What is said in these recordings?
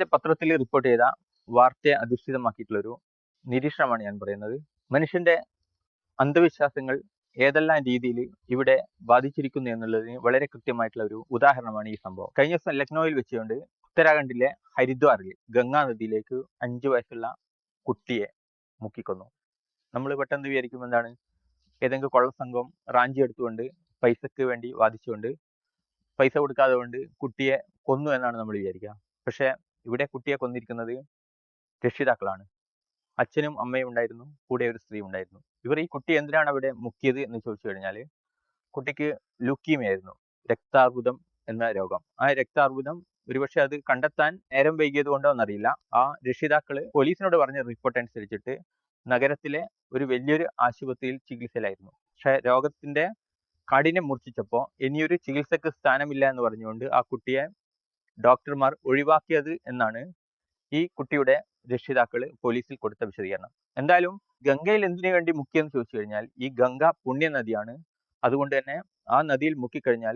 ഇന്നത്തെ പത്രത്തിൽ റിപ്പോർട്ട് ചെയ്ത വാർത്തയെ അധിഷ്ഠിതമാക്കിയിട്ടുള്ള ഒരു നിരീക്ഷണമാണ് ഞാൻ പറയുന്നത്. മനുഷ്യന്റെ അന്ധവിശ്വാസങ്ങൾ ഏതെല്ലാം രീതിയിൽ ഇവിടെ ബാധിച്ചിരിക്കുന്നു എന്നുള്ളതിന് വളരെ കൃത്യമായിട്ടുള്ള ഒരു ഉദാഹരണമാണ് ഈ സംഭവം. കഴിഞ്ഞ ദിവസം ലക്നൌവിൽ വെച്ചുകൊണ്ട് ഉത്തരാഖണ്ഡിലെ ഹരിദ്വാറിൽ ഗംഗാ നദിയിലേക്ക് 5 വയസ്സുള്ള കുട്ടിയെ മുക്കിക്കൊന്നു. നമ്മൾ പെട്ടെന്ന് വിചാരിക്കും എന്താണ്, ഏതെങ്കിലും കൊള്ളസംഘം റാഞ്ചി എടുത്തുകൊണ്ട് പൈസക്ക് വേണ്ടി വാദിച്ചുകൊണ്ട് പൈസ കൊടുക്കാതെ കൊണ്ട് കുട്ടിയെ കൊന്നു എന്നാണ് നമ്മൾ വിചാരിക്കുക. പക്ഷെ ഇവിടെ കുട്ടിയെ കൊന്നിരിക്കുന്നത് രക്ഷിതാക്കളാണ്. അച്ഛനും അമ്മയും ഉണ്ടായിരുന്നു, കൂടെ ഒരു സ്ത്രീ ഉണ്ടായിരുന്നു. ഇവർ ഈ കുട്ടി എന്തിനാണ് അവിടെ മുക്കിയത് എന്ന് ചോദിച്ചു കഴിഞ്ഞാൽ, കുട്ടിക്ക് ലുക്കീമിയായിരുന്നു, രക്താർബുദം എന്ന രോഗം. ആ രക്താർബുദം ഒരുപക്ഷെ അത് കണ്ടെത്താൻ നേരം വൈകിയത് കൊണ്ടോ എന്നറിയില്ല, ആ രക്ഷിതാക്കള് പോലീസിനോട് പറഞ്ഞ റിപ്പോർട്ട് അനുസരിച്ചിട്ട് നഗരത്തിലെ ഒരു വലിയൊരു ആശുപത്രിയിൽ ചികിത്സയിലായിരുന്നു. പക്ഷെ രോഗത്തിന്റെ കാഠിന്യം മൂർച്ഛിച്ചപ്പോൾ ഇനിയൊരു ചികിത്സക്ക് സ്ഥാനമില്ല എന്ന് പറഞ്ഞുകൊണ്ട് ആ കുട്ടിയെ ഡോക്ടർമാർ ഒഴിവാക്കിയത് എന്നാണ് ഈ കുട്ടിയുടെ രക്ഷിതാക്കള് പോലീസിൽ കൊടുത്ത വിശദീകരണം. എന്തായാലും ഗംഗയിൽ എന്തിനു വേണ്ടി മുക്കിയെന്ന് ചോദിച്ചു കഴിഞ്ഞാൽ, ഈ ഗംഗ പുണ്യ നദിയാണ്. അതുകൊണ്ട് തന്നെ ആ നദിയിൽ മുക്കിക്കഴിഞ്ഞാൽ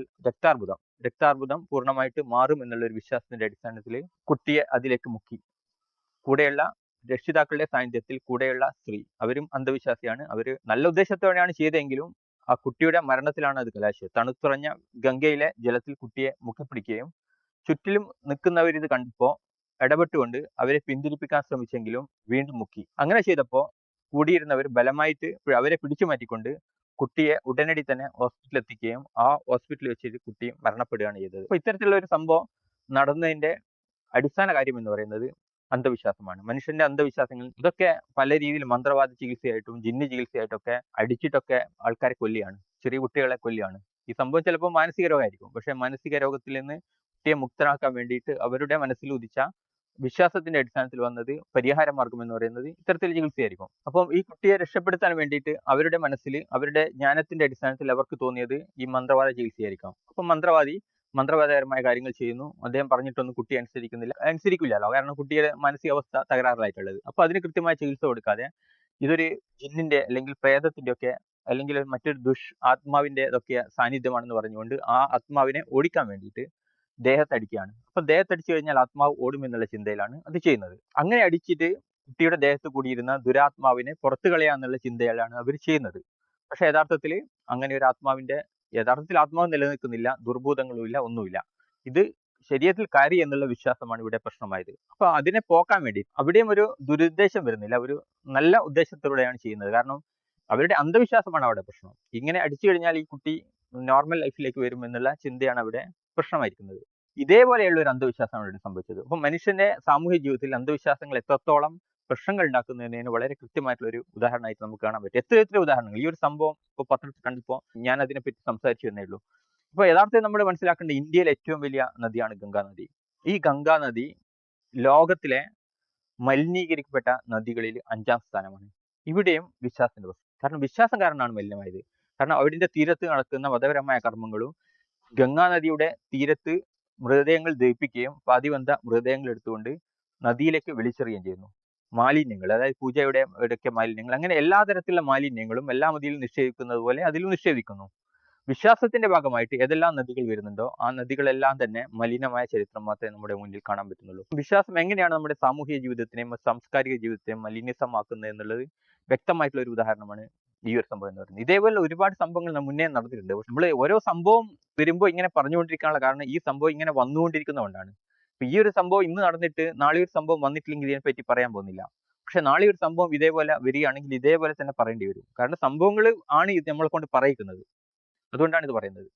രക്താർബുദം പൂർണ്ണമായിട്ട് മാറും എന്നുള്ള ഒരു വിശ്വാസത്തിന്റെ അടിസ്ഥാനത്തിൽ കുട്ടിയെ അതിലേക്ക് മുക്കി. കൂടെയുള്ള രക്ഷിതാക്കളുടെ സാന്നിധ്യത്തിൽ കൂടെയുള്ള സ്ത്രീ, അവരും അന്ധവിശ്വാസിയാണ്. അവര് നല്ല ഉദ്ദേശത്തോടെയാണ് ചെയ്തതെങ്കിലും ആ കുട്ടിയുടെ മരണത്തിലാണ് അത് കലാശിച്ചത്. തണുത്തുറഞ്ഞ ഗംഗയിലെ ജലത്തിൽ കുട്ടിയെ മുക്കിപ്പിടിക്കുകയും ചുറ്റിലും നിൽക്കുന്നവർ ഇത് കണ്ടപ്പോൾ ഇടപെട്ടുകൊണ്ട് അവരെ പിന്തിരിപ്പിക്കാൻ ശ്രമിച്ചെങ്കിലും വീണ്ടും മുക്കി. അങ്ങനെ ചെയ്തപ്പോൾ കൂടിയിരുന്നവർ ബലമായിട്ട് അവരെ പിടിച്ചു മാറ്റിക്കൊണ്ട് കുട്ടിയെ ഉടനടി തന്നെ ഹോസ്പിറ്റലിൽ എത്തിക്കുകയും ആ ഹോസ്പിറ്റലിൽ വെച്ചിട്ട് കുട്ടി മരണപ്പെടുകയാണ് ചെയ്തത്. അപ്പൊ ഇത്തരത്തിലുള്ള ഒരു സംഭവം നടന്നതിന്റെ അടിസ്ഥാന കാര്യം എന്ന് പറയുന്നത് അന്ധവിശ്വാസമാണ്. മനുഷ്യന്റെ അന്ധവിശ്വാസങ്ങൾ ഇതൊക്കെ പല രീതിയിൽ മന്ത്രവാദ ചികിത്സയായിട്ടും ജിന്ന് ചികിത്സയായിട്ടൊക്കെ അടിച്ചിട്ടൊക്കെ ആൾക്കാരെ കൊല്ലുകയാണ്, ചെറിയ കുട്ടികളെ കൊല്ലുകയാണ്. ഈ സംഭവം ചിലപ്പോൾ മാനസിക രോഗമായിരിക്കും. പക്ഷെ മാനസിക രോഗത്തിൽ നിന്ന് കുട്ടിയെ മുക്തനാക്കാൻ വേണ്ടിയിട്ട് അവരുടെ മനസ്സിൽ ഉദിച്ച വിശ്വാസത്തിന്റെ അടിസ്ഥാനത്തിൽ വന്നത് പരിഹാര മാർഗം എന്ന് പറയുന്നത് ഇത്തരത്തിൽ ചികിത്സയായിരിക്കും. അപ്പം ഈ കുട്ടിയെ രക്ഷപ്പെടുത്താൻ വേണ്ടിയിട്ട് അവരുടെ മനസ്സിൽ അവരുടെ ജ്ഞാനത്തിന്റെ അടിസ്ഥാനത്തിൽ അവർക്ക് തോന്നിയത് ഈ മന്ത്രവാദ ചികിത്സയായിരിക്കാം. അപ്പം മന്ത്രവാദപരമായ കാര്യങ്ങൾ ചെയ്യുന്നു. അദ്ദേഹം പറഞ്ഞിട്ടൊന്നും കുട്ടി അനുസരിക്കില്ലല്ലോ, കാരണം കുട്ടിയുടെ മാനസികാവസ്ഥ തകരാറിലായിട്ടുള്ളത്. അപ്പൊ അതിന് കൃത്യമായ ചികിത്സ കൊടുക്കാതെ ഇതൊരു ജിന്നിന്റെ അല്ലെങ്കിൽ പ്രേതത്തിന്റെ ഒക്കെ അല്ലെങ്കിൽ മറ്റൊരു ആത്മാവിന്റെ സാന്നിധ്യമാണെന്ന് പറഞ്ഞുകൊണ്ട് ആ ആത്മാവിനെ ഓടിക്കാൻ വേണ്ടിയിട്ട് ദേഹത്തടിക്കുകയാണ്. അപ്പൊ ദേഹത്തടിച്ചു കഴിഞ്ഞാൽ ആത്മാവ് ഓടുമെന്നുള്ള ചിന്തയിലാണ് അത് ചെയ്യുന്നത്. അങ്ങനെ അടിച്ചിട്ട് കുട്ടിയുടെ ദേഹത്ത് കൂടിയിരുന്ന ദുരാത്മാവിനെ പുറത്തു കളയാന്നുള്ള ചിന്തയിലാണ് അവർ ചെയ്യുന്നത്. പക്ഷെ യഥാർത്ഥത്തിൽ അങ്ങനെ ഒരു യഥാർത്ഥത്തിൽ ആത്മാവ് നിലനിൽക്കുന്നില്ല, ദുർഭൂതങ്ങളുമില്ല, ഒന്നുമില്ല. ഇത് ശരീരത്തിൽ കയറി എന്നുള്ള വിശ്വാസമാണ് ഇവിടെ പ്രശ്നമായത്. അപ്പൊ അതിനെ പോക്കാൻ വേണ്ടി അവിടെയും ഒരു ദുരുദ്ദേശം വരുന്നില്ല, ഒരു നല്ല ഉദ്ദേശത്തിലൂടെയാണ് ചെയ്യുന്നത്. കാരണം അവരുടെ അന്ധവിശ്വാസമാണ് അവിടെ പ്രശ്നം. ഇങ്ങനെ അടിച്ചു കഴിഞ്ഞാൽ ഈ കുട്ടി നോർമൽ ലൈഫിലേക്ക് വരും എന്നുള്ള ചിന്തയാണ് അവിടെ പ്രശ്നമായിരിക്കുന്നത്. ഇതേപോലെയുള്ള ഒരു അന്ധവിശ്വാസമാണ് ഇവിടെ സംഭവിച്ചത്. അപ്പൊ മനുഷ്യന്റെ സാമൂഹിക ജീവിതത്തിൽ അന്ധവിശ്വാസങ്ങൾ എത്രത്തോളം പ്രശ്നങ്ങൾ ഉണ്ടാക്കുന്നതിന് വളരെ കൃത്യമായിട്ടുള്ള ഒരു ഉദാഹരണമായിട്ട് നമുക്ക് കാണാൻ പറ്റും. എത്ര ഉദാഹരണങ്ങൾ. ഈ ഒരു സംഭവം ഇപ്പോൾ പത്രത്തിൽ കണ്ടപ്പോൾ ഞാൻ അതിനെപ്പറ്റി സംസാരിച്ചു എന്നേ ഉള്ളൂ. അപ്പൊ യഥാർത്ഥത്തിൽ നമ്മൾ മനസ്സിലാക്കേണ്ട ഇന്ത്യയിലെ ഏറ്റവും വലിയ നദിയാണ് ഗംഗാ നദി. ഈ ഗംഗാ നദി ലോകത്തിലെ മലിനീകരിക്കപ്പെട്ട നദികളിൽ 5ാം സ്ഥാനമാണ്. ഇവിടെയും വിശ്വാസത്തിന്റെ പ്രശ്നം. കാരണം വിശ്വാസം കാരണമാണ് മലിനമായത്. കാരണം അവിടെ തീരത്ത് നടക്കുന്ന മതപരമായ കർമ്മങ്ങളും ഗംഗാ നദിയുടെ തീരത്ത് മൃതദേഹങ്ങൾ ദഹിപ്പിക്കുകയും പാതിവന്ത മൃതദേഹങ്ങൾ എടുത്തുകൊണ്ട് നദിയിലേക്ക് വലിച്ചെറിയുകയും ചെയ്യുന്നു. മാലിന്യങ്ങൾ, അതായത് പൂജയുടെ ഇടയ്ക്ക് മാലിന്യങ്ങൾ, അങ്ങനെ എല്ലാ തരത്തിലുള്ള മാലിന്യങ്ങളും എല്ലാ നദിയിലും നിക്ഷേപിക്കുന്നത് പോലെ അതിലും നിക്ഷേപിക്കുന്നു. വിശ്വാസത്തിന്റെ ഭാഗമായിട്ട് ഏതെല്ലാം നദികൾ വരുന്നുണ്ടോ ആ നദികളെല്ലാം തന്നെ മലിനമായ ചരിത്രം മാത്രമേ നമ്മുടെ മുന്നിൽ കാണാൻ പറ്റുന്നുള്ളൂ. വിശ്വാസം എങ്ങനെയാണ് നമ്മുടെ സാമൂഹിക ജീവിതത്തിനെയും സാംസ്കാരിക ജീവിതത്തെയും മലിനീസമാക്കുന്നത് എന്നുള്ളത് വ്യക്തമായിട്ടുള്ള ഒരു ഉദാഹരണമാണ് ഈ ഒരു സംഭവം എന്ന് പറയുന്നത്. ഇതേപോലെ ഒരുപാട് സംഭവങ്ങൾ മുന്നേ നടന്നിട്ടുണ്ട്. നമ്മൾ ഓരോ സംഭവം വരുമ്പോൾ ഇങ്ങനെ പറഞ്ഞുകൊണ്ടിരിക്കാനുള്ള കാരണം ഈ സംഭവം ഇങ്ങനെ വന്നുകൊണ്ടിരിക്കുന്നതുകൊണ്ടാണ്. ഇപ്പൊ ഈ ഒരു സംഭവം ഇന്ന് നടന്നിട്ട് നാളെ ഒരു സംഭവം വന്നിട്ടില്ലെങ്കിൽ ഇതിനെപ്പറ്റി പറയാൻ പോകുന്നില്ല. പക്ഷെ നാളെ ഒരു സംഭവം ഇതേപോലെ വരികയാണെങ്കിൽ ഇതേപോലെ തന്നെ പറയേണ്ടി വരും. കാരണം സംഭവങ്ങൾ ആണ് ഇത് നമ്മളെ കൊണ്ട് പറയിക്കുന്നത്. അതുകൊണ്ടാണ് ഇത് പറയുന്നത്.